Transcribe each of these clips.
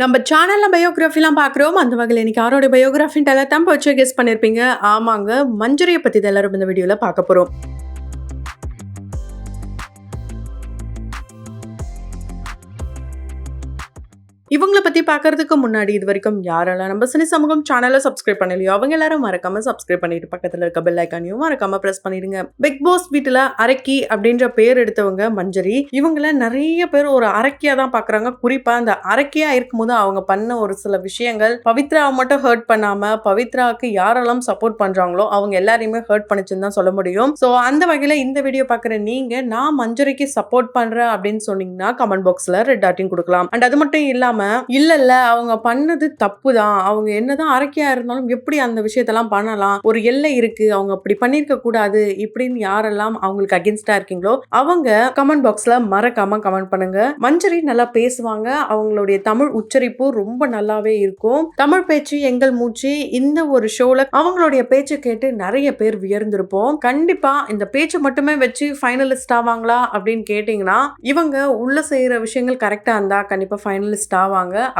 நம்ம சேனல்ல பயோகிராஃபிலாம் பார்க்குறோம். அந்த வகையில இன்னைக்கு யாரோட பயோகிராஃபின்னு எல்லாத்தையும் வச்சு கெஸ் பண்ணியிருப்பீங்க. ஆமாங்க. மஞ்சரிய பத்தி தான் எல்லாரும் இந்த வீடியோல பார்க்க போறோம். இவங்கள பத்தி பார்க்கறதுக்கு முன்னாடி இதுவரைக்கும் யாரெல்லாம் நம்ம சினி சமூகம் சேனலை சப்ஸ்கிரைப் பண்ணலையோ அவங்க எல்லாரும் மறக்காம சப்ஸ்கிரைப் பண்ணிட்டு பக்கத்துல இருக்க பெல் ஐக்கானையும் மறக்காம பிரஸ் பண்ணிடுங்க. பிக் பாஸ் வீட்டுல அரக்கி அப்படின்ற பேர் எடுத்தவங்க மஞ்சரி. இவங்கள நிறைய பேர் ஒரு அரக்கியா தான் பாக்குறாங்க. குறிப்பா அந்த அரக்கியா இருக்கும்போது அவங்க பண்ண ஒரு சில விஷயங்கள் பவித்ராவை மட்டும் ஹர்ட் பண்ணாம பவித்ராவுக்கு யாரெல்லாம் சப்போர்ட் பண்றாங்களோ அவங்க எல்லாரையுமே ஹர்ட் பண்ணிச்சுன்னு தான் சொல்ல முடியும். சோ அந்த வகையில இந்த வீடியோ பாக்குற நீங்க நான் மஞ்சரிக்கு சப்போர்ட் பண்றேன் அப்படின்னு சொன்னீங்கன்னா கமெண்ட் பாக்ஸ்ல ரெட் டாட்டிங் கொடுக்கலாம். அண்ட் அது மட்டும் இல்லாம இல்ல அவங்க பண்ணது தப்புதான், அவங்க என்னதான் அரக்கியா இருந்தாலும் எப்படி அந்த விஷயத்தெல்லாம் பண்ணலாம், ஒரு எல்லை இருக்கு, அவங்க அப்படி பண்ணிருக்க கூடாது இப்படின்னு யாரெல்லாம் அவங்களுக்கு அகென்ஸ்டா இருக்கீங்களோ அவங்க கமெண்ட் பாக்ஸ்ல மறக்காம கமெண்ட் பண்ணுங்க. மஞ்சரி நல்லா பேசுவாங்க, அவங்களுடைய தமிழ் உச்சரிப்பு ரொம்ப நல்லாவே இருக்கும். தமிழ் பேச்சு எங்கள் மூச்சு இந்த ஒரு ஷோல அவங்களுடைய பேச்சு கேட்டு நிறைய பேர் வியர்ந்திருப்போம். கண்டிப்பா இந்த பேச்சு மட்டுமே வச்சு ஃபைனலிஸ்ட் ஆவாங்களா அப்படின்னு கேட்டீங்கன்னா இவங்க உள்ள செய்யற விஷயங்கள் கரெக்டா இருந்தா கண்டிப்பா ஃபைனலிஸ்ட் ஆவாங்க.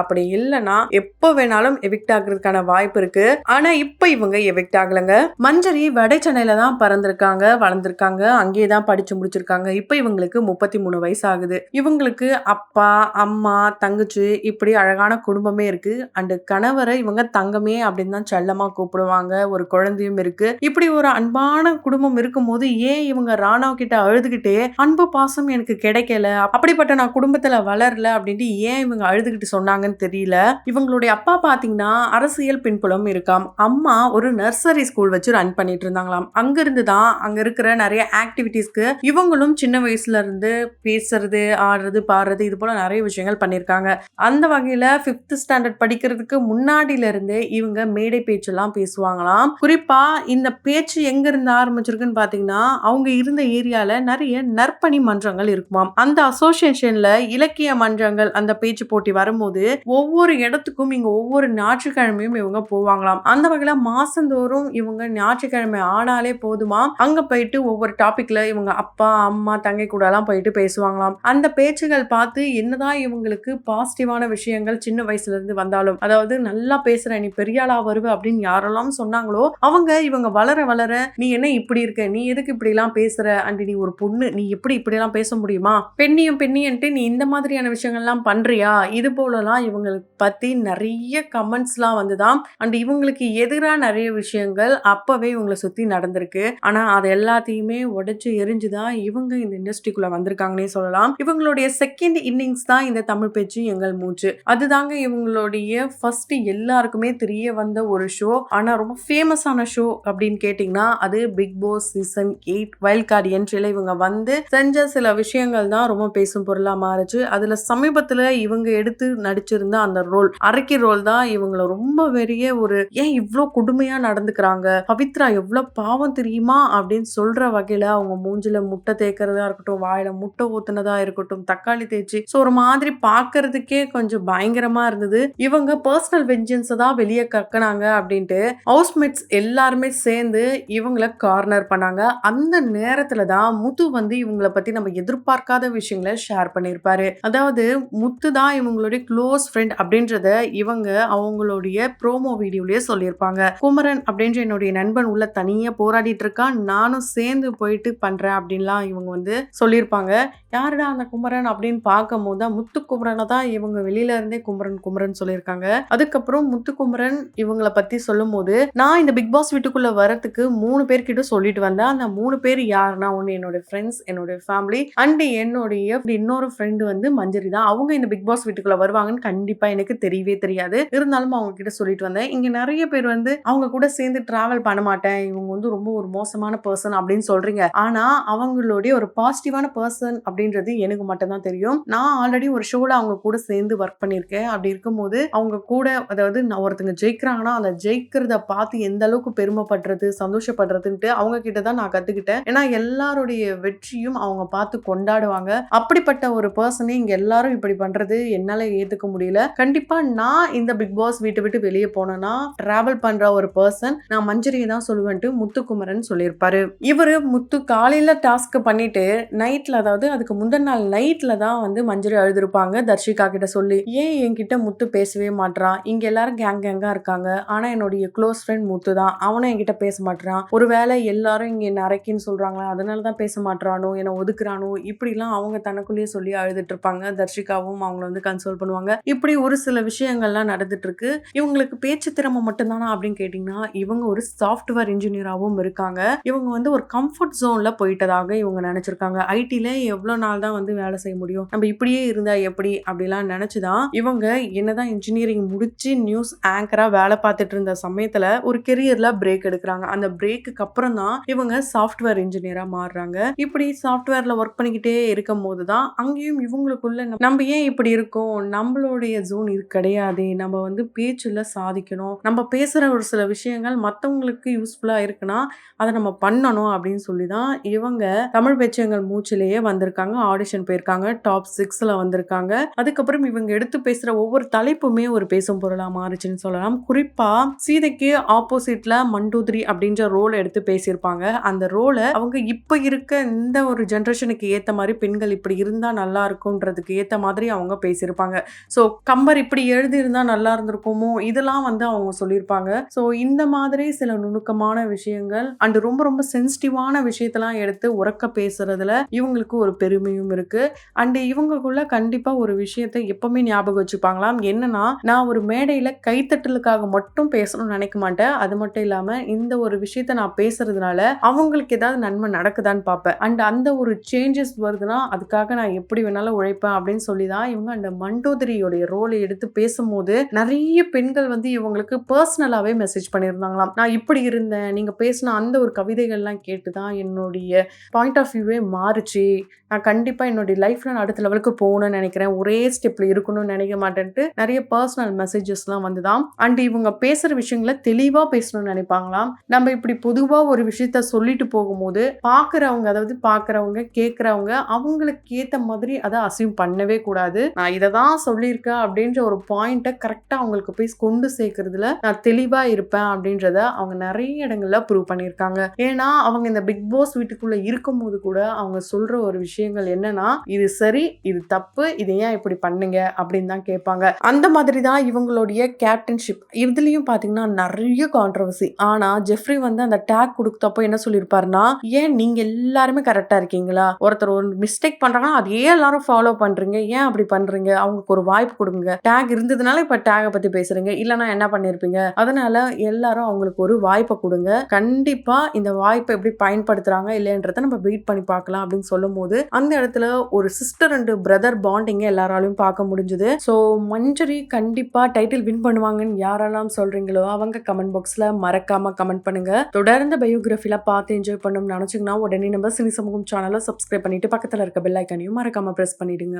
அப்படி இல்லனா எப்ப வேணாலும் எவிக்ட் ஆகிறதுக்கான வாய்ப்பு இருக்கு. ஆனா இப்ப இவங்க எவிக்ட் ஆகலங்க. மஞ்சரி வட சென்னையில தான் பிறந்திருக்காங்க, வளர்ந்திருக்காங்க, அங்கேயே தான் படிச்சு முடிச்சிருக்காங்க. இப்ப இவங்களுக்கு 33 வயசு ஆகுது. இவங்களுக்கு அப்பா அம்மா தங்கச்சி இப்படி அழகான குடும்பமே இருக்கு. அண்ட் கணவரை இவங்க தங்கமே அப்படின்னு தான் செல்லமா கூப்பிடுவாங்க. ஒரு குழந்தையும் இருக்கு. இப்படி ஒரு அன்பான குடும்பம் இருக்கும்போது ஏன் இவங்க ராணா கிட்ட அழுதுகிட்டே அன்பு பாசம் எனக்கு கிடைக்கல, அப்படிப்பட்ட நான் குடும்பத்துல வளரல அப்படின்ட்டு ஏன் இவங்க அழுதுகிட்டு சொன்னாங்கன்னு தெரியல. இவங்களுடைய அப்பா பாத்தீங்கன்னா அரசியல் பின்புலம் இருக்காம். அம்மா ஒரு நர்சரி ஸ்கூல் வச்சு ரன் பண்ணிட்டு இருந்தாங்களாம். அங்க இருந்து தான் அங்க இருக்கிற நிறைய ஆக்டிவிட்டீஸ்க்கு இவங்களும் சின்ன வயசுல இருந்து பேசுறது ஆடுறது பாடுறது இது போல நிறைய விஷயங்கள் பண்ணிருக்காங்க. அந்த வகையில 5th ஸ்டாண்டர்ட் படிக்கிறதுக்கு முன்னாடில இருந்தே இவங்க மேடை பேச்செல்லாம் பேசுவாங்களாம். குறிப்பா இந்த பேச்சு எங்க இருந்து ஆரம்பிச்சிருக்குன்னு பாத்தீங்கன்னா அவங்க இருந்த ஏரியால நிறைய நற்பணி மன்றங்கள் இருக்குமாம். அந்த அசோசியேஷன்ல இலக்கிய மன்றங்கள் அந்த பேச்சு போட்டி வரும்போது ஒவ்வொரு இடத்துக்கும் இங்க ஒவ்வொரு ஞாயிற்றுக்கிழமையும் இவங்க போவாங்களாம். அந்த வகையில மாசந்தோறும் இவங்க ஞாயிற்றுக்கிழமை ஆனாலே போதுமா அங்க போயிட்டு ஒவ்வொரு டாபிக்ல இவங்க அப்பா அம்மா தங்கை கூட எல்லாம் போயிட்டு பேசுவாங்களாம். அந்த பேச்சுகள் பார்த்து என்னதான் இவங்களுக்கு பாசிட்டிவான விஷயங்கள் சின்ன வயசுல இருந்து வந்தாலும், அதாவது நல்லா பேசுற நீ பெரிய ஆளா வருவ அப்படின்னு யாரெல்லாம் சொன்னாங்களோ அவங்க இவங்க வளர வளர நீ என்ன இப்படி இருக்க, நீ எதுக்கு இப்படி எல்லாம் பேசுற, அண்ட் நீ ஒரு பொண்ணு, நீ எப்படி இப்படி எல்லாம் பேச முடியுமா, பெண்ணியன்ட்டு நீ இந்த மாதிரியான விஷயங்கள் எல்லாம் பண்றியா, இது போலலாம் இவங்களுக்கு பத்தி நிறைய கமெண்ட்ஸ்லாம் வந்துதான். அண்ட் இவங்களுக்கு எதிராக நிறைய விஷயங்கள் அப்பவே இவங்களை சுத்தி நடந்திருக்கு. ஆனா அது எல்லாத்தையுமே உடைச்சு எரிஞ்சுதான் இவங்க இந்த இண்டஸ்ட்ரிக்குள்ள வந்திருக்காங்கன்னே சொல்லலாம். இவங்களுடைய செகண்ட் இன்னிங்ஸ் தான் இந்த தமிழ் பேச்சு எங்கள் மூச்சு. அதுதாங்க இவங்களுடைய ஃபர்ஸ்ட் எல்லாருக்குமே தெரிய வந்த ஒரு ஷோ. ஆனா ரொம்ப ஃபேமஸான ஷோ அப்படின்னு கேட்டீங்கன்னா அது big boss season 8 wild card என்ட்ரில இவங்க வந்து செஞ்ச சில விஷயங்கள் தான் ரொம்ப பேசும் பொருளா மாறுச்சு. அதுல சமீபத்துல இவங்க எடுத்து நடிச்சிருந்த அந்த ரோல் அரக்கி ரோல் தான் இவங்களை ரொம்ப பெரிய ஒரு ஏன் இவ்ளோ கொடுமையா நடந்துக்கிறாங்க, பவித்ரா எவ்வளவு பாவம் தெரியுமா அப்படின்னு சொல்ற வகையில அவங்க மூஞ்சில முட்டை தேய்க்கிறதா இருக்கட்டும், வாயில முட்டை ஊத்துனதா இருக்கட்டும், தக்காளி தேய்ச்சி ஒரு மாதிரி பாக்குறதுக்கே கொஞ்சம் பயங்கரமா இருந்தது. இவங்க பர்சனல் வெஞ்சன்ஸ் தான் வெளியே கக்கனாங்க அப்படின்ட்டு ஹவுஸ்மேட்ஸ் எல்லாருமே சேர்ந்து இவங்களை கார்னர் பண்ணாங்க. அந்த நேரத்துல தான் முத்து வந்து இவங்களை பத்தி நம்ம எதிர்பார்க்காத விஷயங்களை ஷேர் பண்ணிருப்பாரு. அதாவது முத்து தான் இவங்களுடைய க்ளோஸ் ஃப்ரெண்ட் அப்படின்றத இவங்க அவங்களுடைய ப்ரோமோ வீடியோலயே சொல்லியிருப்பாங்க. குமரன் அப்படின்ற என்னுடைய நண்பன் உள்ள தனியா போராடிட்டு இருக்கான், நானும் சேர்ந்து போயிட்டு பண்றேன் அப்படின்லாம் இவங்க வந்து சொல்லியிருப்பாங்க. யாருடா அந்த குமரன் அப்படின்னு பார்க்கும் போது முத்து குமரனை தான் இவங்க வெளியில இருந்தே குமரன் சொல்லியிருக்காங்க. அதுக்கப்புறம் முத்து குமரன் இவங்களை பத்தி சொல்லும் போது நான் இந்த பிக் பாஸ் வீட்டுக்குள்ள வரதுக்கு 3 பேர்கிட்ட சொல்லிட்டு வந்தேன். அந்த 3 பேர் யாருன்னா ஒன்னு என்னோட ஃப்ரெண்ட்ஸ், என்னோட ஃபேமிலி அண்ட் என்னுடைய இன்னொரு ஃப்ரெண்டு வந்து மஞ்சரி தான். அவங்க இந்த பிக் பாஸ் வீட்டுக்குள்ள வருவாங்கன்னு கண்டிப்பா எனக்கு தெரியவே தெரியாது. இருந்தாலும் அவங்க கிட்ட சொல்லிட்டு வந்தேன். இங்க நிறைய பேர் வந்து அவங்க கூட சேர்ந்து டிராவல் பண்ண மாட்டேன், இவங்க வந்து ரொம்ப ஒரு மோசமான பர்சன் அப்படின்னு சொல்றீங்க. ஆனா அவங்களுடைய ஒரு பாசிட்டிவான பர்சன் அப்படின்றது எனக்கு மட்டும் தான் தெரியும். நான் ஆல்ரெடி ஒரு ஷோல அவங்க கூட சேர்ந்து ஒர்க் பண்ணிருக்கேன். அப்படி இருக்கும்போது அவங்க கூட அதாவது நான் ஒருத்தங்க ஜெயிக்கிறாங்கன்னா அந்த ஜெயிக்கிறத பார்த்து எந்த அளவுக்கு பெருமைப்படுறது சந்தோஷப்படுறதுன்ட்டு அவங்க கிட்ட தான் நான் கத்துக்கிட்டேன். ஏன்னா எல்லாருடைய வெற்றியும் அவங்க பார்த்து கொண்டாடுவாங்க. அப்படிப்பட்ட ஒரு பர்சனே இங்க எல்லாரும் இப்படி பண்றது என்னால ஏத்துக்க முடியல. கண்டிப்பா நான் இந்த பிக் பாஸ் வீட்ட விட்டு வெளிய போனேன்னா, டிராவல் பண்ற ஒரு பெர்சன் நான் மஞ்சரியை தான் சொல்லுவேன்ட்டு முத்துக்குமரன் சொல்லியிருப்பாரு. இவரு முத்து காலையில டாஸ்க் பண்ணிட்டு நைட்ல, அதாவது அதுக்கு முந்தின நாள் நைட்ல தான் வந்து மஞ்சரி அழுதுருப்பாங்க தர்ஷிகா கிட்ட சொல்லி. ஏன் என்கிட்ட முத்து பேசவே மாட்றான்? இங்க எல்லாரும் கேங்கா இருக்காங்க. ஆனா என்னுடைய க்ளோஸ் ஃப்ரெண்ட் முத்து தான். அவனும் என்கிட்ட பேச மாட்றான். ஒருவேளை எல்லாரும் இங்க என்ன அரைக்கின்னு சொல்றாங்களா, அதனால தான் பேச மாட்றானோ, என்ன ஒதுக்குறானோ, இப்படிலாம் அவங்க தனக்குள்ளேயே சொல்லி அழுதுட்டு இருப்பாங்க. தர்ஷிகாவும் அவங்கள வந்து கன்சோல் பண்ணுவாங்க. இப்படி ஒரு சில விஷயங்கள்லாம் நடந்துட்டு இருக்கு. இவங்களுக்கு பேச்சு திறமை மட்டும்தானா அப்படின்னு கேட்டீங்கன்னா, இவங்க ஒரு சாஃப்ட்வேர் இன்ஜினியராவும் இருக்காங்க. இவங்க வந்து ஒரு கம்ஃபர்ட் ஜோன்ல போயிட்டதாக இவங்க நினைச்சிருக்காங்க. ஐடில எவ்வளவு நாள் தான் வந்து வேலை செய்ய முடியும், நம்ம இப்படியே இருந்தா எப்படி அப்படிலாம் நினைச்சுதான் இவங்க என்னதான் இன்ஜினியரிங் முடிச்சு நியூஸ் ஆங்கரா வேலை பார்த்துட்டு இருந்த சமயத்துல ஒரு கெரியர்ல பிரேக் எடுக்கிறாங்க. அந்த பிரேக்குக்கு அப்புறம் தான் இவங்க சாஃப்ட்வேர் இன்ஜினியரா மாறுறாங்க. இப்படி சாஃப்ட்வேர்ல ஒர்க் பண்ணிக்கிட்டே இருக்கும் போதுதான் அங்கேயும் இவங்களுக்குள்ள நம்ம ஏன் இப்படி இருக்கோம், நம்மளுடைய ஜோன் இது கிடையாது, நம்ம வந்து பேச்சுல சாதிக்கணும், நம்ம பேசுற ஒரு சில விஷயங்கள் மற்றவங்களுக்கு யூஸ்ஃபுல்லா இருக்குன்னா அதை நம்ம பண்ணணும் அப்படின்னு சொல்லி தான் இவங்க தமிழ் பேச்சங்கள் மூச்சிலேயே வந்திருக்காங்க. ஆடிஷன் போயிருக்காங்க, டாப் 6ல வந்திருக்காங்க. அதுக்கப்புறம் இவங்க எடுத்து பேசுற ஒவ்வொரு தலைப்புமே ஒரு பேசும் பொருளா மாறுச்சுன்னு சொல்லலாம். குறிப்பா சீதைக்கு ஆப்போசிட்ல மண்டூதிரி அப்படின்ற ரோல் எடுத்து பேசியிருப்பாங்க. அந்த ரோலை அவங்க இப்ப இருக்க இந்த ஒரு ஜெனரேஷனுக்கு ஏத்த மாதிரி பெண்கள் இப்படி இருந்தா நல்லா இருக்கும்ன்றதுக்கு ஏத்த மாதிரி அவங்க பேசியிருப்பாங்க. ஸோ கம்பர் இப்படி எழுதி இருந்தா நல்லா இருந்திருக்குமோ, இதெல்லாம் வந்து அவங்க சொல்லியிருப்பாங்க. ஸோ இந்த மாதிரி சில நுணுக்கமான விஷயங்கள் அண்ட் ரொம்ப ரொம்ப சென்சிட்டிவான விஷயத்தெல்லாம் எடுத்து உறக்க பேசுறதுல இவங்களுக்கு ஒரு பெருமையும் இருக்கு. அண்ட் இவங்களுக்குள்ள கண்டிப்பா ஒரு விஷயத்தை எப்பவுமே ஞாபகம் வச்சுப்பாங்களாம். என்னன்னா, நான் ஒரு மேடையில கைத்தட்டலுக்காக மட்டும் பேசணும்னு நினைக்க மாட்டேன். அது மட்டும் இல்லாம இந்த ஒரு விஷயத்த நான் பேசுறதுனால அவங்களுக்கு ஏதாவது நன்மை நடக்குதான்னு பார்ப்பேன். அண்ட் அந்த ஒரு சேஞ்சஸ் வருதுன்னா அதுக்காக நான் எப்படி வேணாலும் உழைப்பேன் அப்படின்னு சொல்லிதான் இவங்க அந்த மண்டோதரியோடைய ரோலை எடுத்து பேசும்போது நிறைய பெண்கள் வந்து இவங்களுக்கு பர்சனலாவே மெசேஜ் பண்ணியிருந்தாங்களாம். நான் இப்படி இருந்தேன், நீங்க பேசின அந்த ஒரு கவிதைகள்லாம் கேட்டுதான் என்னுடைய பாயிண்ட் ஆஃப் வியூவே மாறுச்சு. நான் கண்டிப்பா என்னுடைய லைஃப்ல அடுத்த லெவலுக்கு போகணும்னு நினைக்கிறேன், ஒரே ஸ்டெப்ல இருக்கணும்னு நினைக்க மாட்டேன்ட்டு நிறைய பர்சனல் மெசேஜஸ்லாம் வந்துதான். அண்ட் இவங்க பேசுற விஷயங்களை தெளிவா பேசணும்னு நினைப்பாங்களாம். நம்ம இப்படி பொதுவா ஒரு விஷயத்த சொல்லிட்டு போகும்போது பாக்குறவங்க, அதாவது பாக்குறவங்க கேட்கறவங்க அவங்களுக்கு ஏத்த மாதிரி அதை அசியூம் பண்ணவே கூடாது. நான் இதை தான் சொல்லியிருக்கேன் அப்படின்ற ஒரு பாயிண்ட்டை கரெக்டா அவங்களுக்கு போய் கொண்டு சேர்க்கறதுல நான் தெளிவா இருப்பேன் அப்படின்றத அவங்க நிறைய இடங்கள்ல ப்ரூவ் பண்ணியிருக்காங்க. ஏன்னா அவங்க இந்த பிக் பாஸ் வீட்டுக்குள்ள இருக்கும்போது கூட அவங்க சொல்ற ஒரு விஷயங்கள் என்னன்னா, இது சரி, இது தப்பு, இதை ஏன் இப்படி பண்ணுங்க அப்படின்னு தான் கேட்பாங்க. அந்த மாதிரி தான் இவங்களுடைய கேப்டன்ஷிப். இதுலயும் பாத்தீங்கன்னா நிறைய கான்ட்ரவர்சி. ஆனா ஜெஃப்ரி வந்து அந்த டேக் கொடுத்தப்போ என்ன சொல்லியிருப்பாருன்னா, ஏன் நீங்க எல்லாருமே கரெக்டா இருக்கீங்களா, ஒருத்தர் ஒரு மிஸ்டேக் பண்றாங்கன்னா அதையே எல்லாரும் ஃபாலோ பண்றீங்க, ஏன் அப்படி பண்றீங்க, அவங்களுக்கு ஒரு வாய்ப்பு கொடுங்க. டேக் இருந்ததுனால இப்ப டேக பத்தி பேசுறீங்க, இல்லைன்னா என்ன பண்ணிருப்பீங்க, அதனால எல்லாரும் அவங்களுக்கு ஒரு வாய்ப்பை கொடுங்க. கண்டிப்பா இந்த வாய்ப்பை எப்படி பயன்படுத்துறாங்க இல்லைன்றத நம்ம வெயிட் பண்ணி பார்க்கலாம் அப்படின்னு சொல்லும் போது அந்த இடத்துல ஒரு சிஸ்டர் அண்ட் பிரதர் பாண்டிங்க எல்லாராலையும் பார்க்க முடிஞ்சது. ஸோ மஞ்சரி கண்டிப்பா டைட்டில் வின் பண்ணுவாங்கன்னு யாரெல்லாம் சொல்றீங்களோ அவங்க கமெண்ட் பாக்ஸ்ல மறக்காம கமெண்ட் பண்ணுங்க. தொடர்ந்து பயோகிராஃபில பார்த்து என்ஜாய் பண்ணணும்னு நினைச்சீங்கன்னா உடனே நம்ம சினி சமூகம் சேனலை சப்ஸ்கிரைப் பண்ணிட்டு பக்கத்துல இருக்க பெல் ஐக்கானையும் மறக்காம பிரஸ் பண்ணிடுங்க.